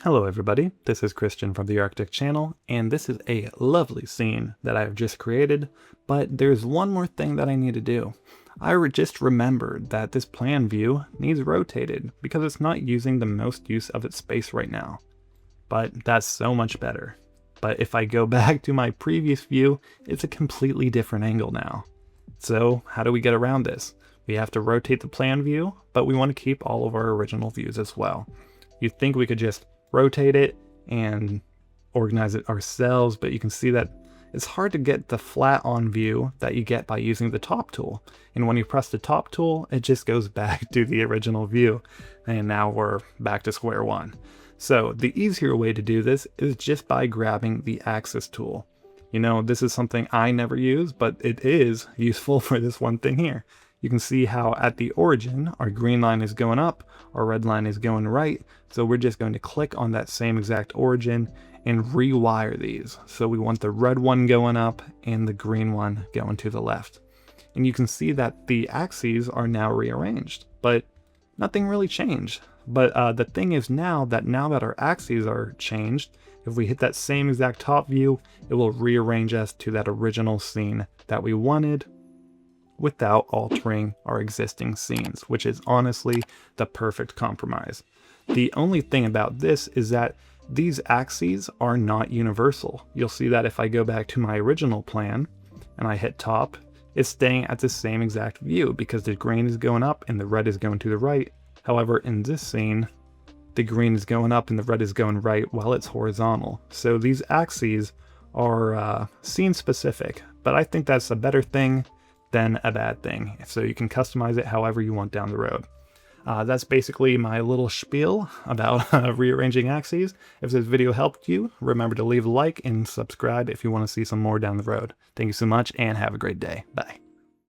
Hello everybody, this is Christian from the Architect channel, and this is a lovely scene that I've just created, but there's one more thing that I need to do. Just remembered that this plan view needs rotated because it's not using the most use of its space right now. But that's so much better. But if I go back to my previous view, it's a completely different angle now. So how do we get around this? We have to rotate the plan view, but we want to keep all of our original views as well. You'd think we could just rotate it and organize it ourselves, but you can see that it's hard to get the flat on view that you get by using the top tool. And when you press the top tool, it just goes back to the original view. And now we're back to square one. So the easier way to do this is just by grabbing the axis tool. You know, this is something I never use, but it is useful for this one thing here. You can see how at the origin, our green line is going up, our red line is going right. So we're just going to click on that same exact origin and rewire these. So we want the red one going up and the green one going to the left. And you can see that the axes are now rearranged, but nothing really changed. But the thing is now that our axes are changed, if we hit that same exact top view, it will rearrange us to that original scene that we wanted, without altering our existing scenes, which is honestly the perfect compromise. The only thing about this is that these axes are not universal. You'll see that if I go back to my original plan and I hit top, it's staying at the same exact view because the green is going up and the red is going to the right. However, in this scene, the green is going up and the red is going right while it's horizontal. So these axes are scene specific, but I think that's a better thing than a bad thing. So you can customize it however you want down the road. That's basically my little spiel about rearranging axes. If this video helped you, remember to leave a like and subscribe if you want to see some more down the road. Thank you so much and have a great day. Bye.